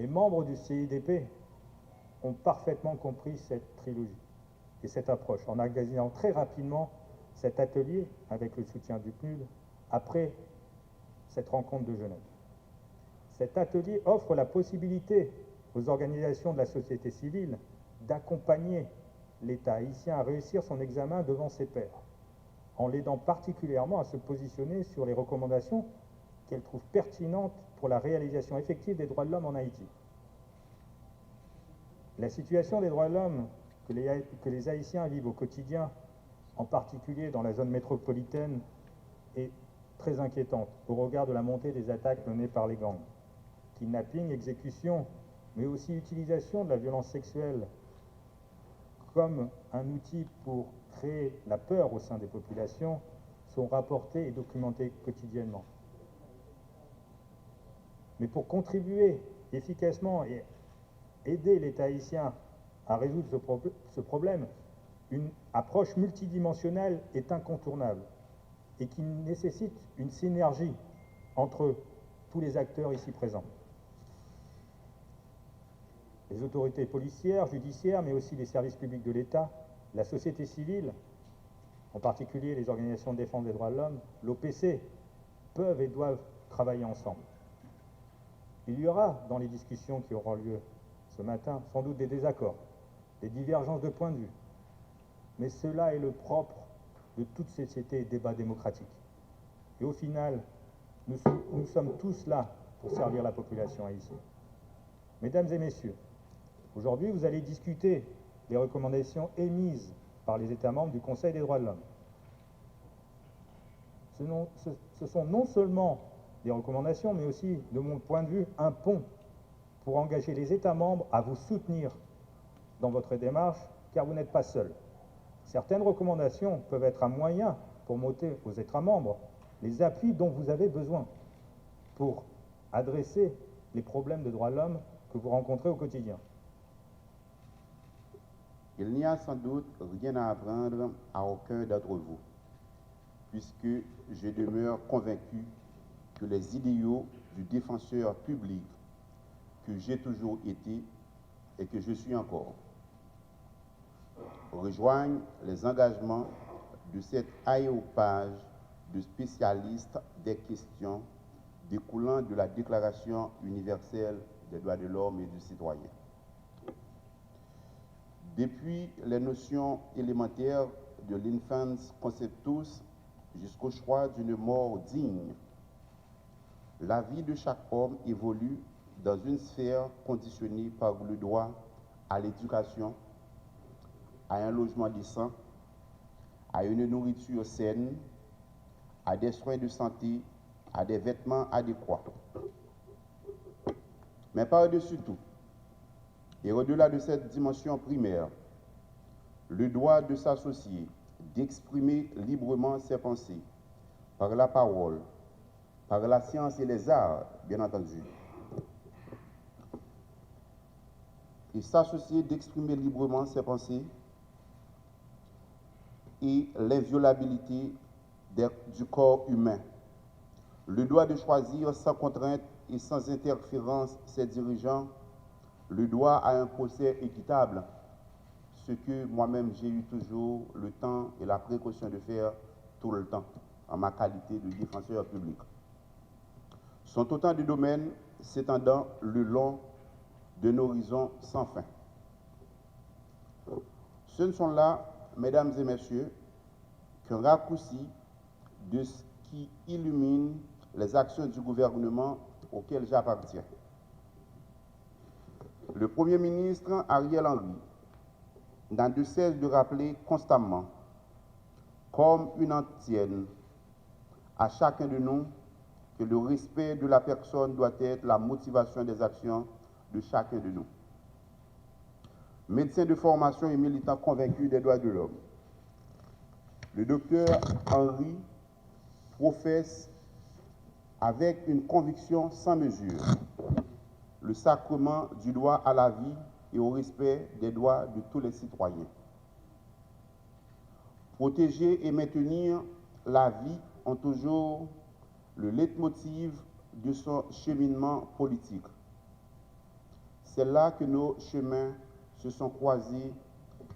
Les membres du CIDP ont parfaitement compris cette trilogie et cette approche en organisant très rapidement cet atelier avec le soutien du PNUD après cette rencontre de Genève. Cet atelier offre la possibilité aux organisations de la société civile d'accompagner l'État haïtien à réussir son examen devant ses pairs, en l'aidant particulièrement à se positionner sur les recommandations qu'elle trouve pertinentes pour la réalisation effective des droits de l'homme en Haïti. La situation des droits de l'homme que les Haïtiens vivent au quotidien, en particulier dans la zone métropolitaine, est très inquiétante au regard de la montée des attaques menées par les gangs. Kidnapping, exécution, mais aussi utilisation de la violence sexuelle comme un outil pour créer la peur au sein des populations sont rapportés et documentés quotidiennement. Mais pour contribuer efficacement et aider l'État haïtien à résoudre ce problème, une approche multidimensionnelle est incontournable et qui nécessite une synergie entre tous les acteurs ici présents. Les autorités policières, judiciaires, mais aussi les services publics de l'État, la société civile, en particulier les organisations de défense des droits de l'homme, l'OPC, peuvent et doivent travailler ensemble. Il y aura, dans les discussions qui auront lieu ce matin, sans doute des désaccords, des divergences de points de vue, mais cela est le propre de toute société et débat démocratique. Et au final, nous sommes tous là pour servir la population haïtienne. Mesdames et messieurs, aujourd'hui, vous allez discuter des recommandations émises par les États membres du Conseil des droits de l'homme. Ce sont non seulement des recommandations, mais aussi, de mon point de vue, un pont pour engager les États membres à vous soutenir dans votre démarche, car vous n'êtes pas seuls. Certaines recommandations peuvent être un moyen pour montrer aux États membres les appuis dont vous avez besoin pour adresser les problèmes de droits de l'homme que vous rencontrez au quotidien. Il n'y a sans doute rien à apprendre à aucun d'entre vous, puisque je demeure convaincu que les idéaux du défenseur public que j'ai toujours été et que je suis encore rejoignent les engagements de cet aéropage de spécialistes des questions découlant de la Déclaration universelle des droits de l'homme et du citoyen. Depuis les notions élémentaires de l'infans conceptus jusqu'au choix d'une mort digne, la vie de chaque homme évolue dans une sphère conditionnée par le droit à l'éducation, à un logement décent, à une nourriture saine, à des soins de santé, à des vêtements adéquats. Mais par-dessus tout, et au-delà de cette dimension primaire, le droit de s'associer, d'exprimer librement ses pensées, par la parole, par la science et les arts, bien entendu. Et s'associer, d'exprimer librement ses pensées et l'inviolabilité du corps humain. Le droit de choisir sans contrainte et sans interférence ses dirigeants, le droit à un procès équitable, ce que moi-même j'ai eu toujours le temps et la précaution de faire tout le temps, en ma qualité de défenseur public, sont autant de domaines s'étendant le long d'un horizon sans fin. Ce ne sont là, mesdames et messieurs, qu'un raccourci de ce qui illumine les actions du gouvernement auquel j'appartiens. Le Premier ministre Ariel Henry n'a de cesse de rappeler constamment, comme une antienne, à chacun de nous, que le respect de la personne doit être la motivation des actions de chacun de nous. Médecin de formation et militant convaincu des droits de l'homme, le docteur Henry professe avec une conviction sans mesure le sacrement du droit à la vie et au respect des droits de tous les citoyens. Protéger et maintenir la vie ont toujours le leitmotiv de son cheminement politique. C'est là que nos chemins se sont croisés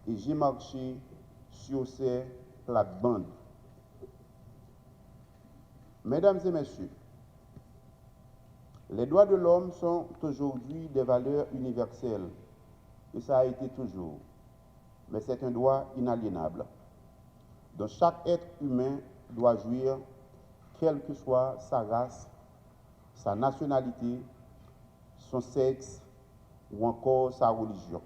et j'ai marché sur ces plates-bandes. Mesdames et messieurs, les droits de l'homme sont aujourd'hui des valeurs universelles, et ça a été toujours, mais c'est un droit inaliénable, dont chaque être humain doit jouir, quelle que soit sa race, sa nationalité, son sexe ou encore sa religion.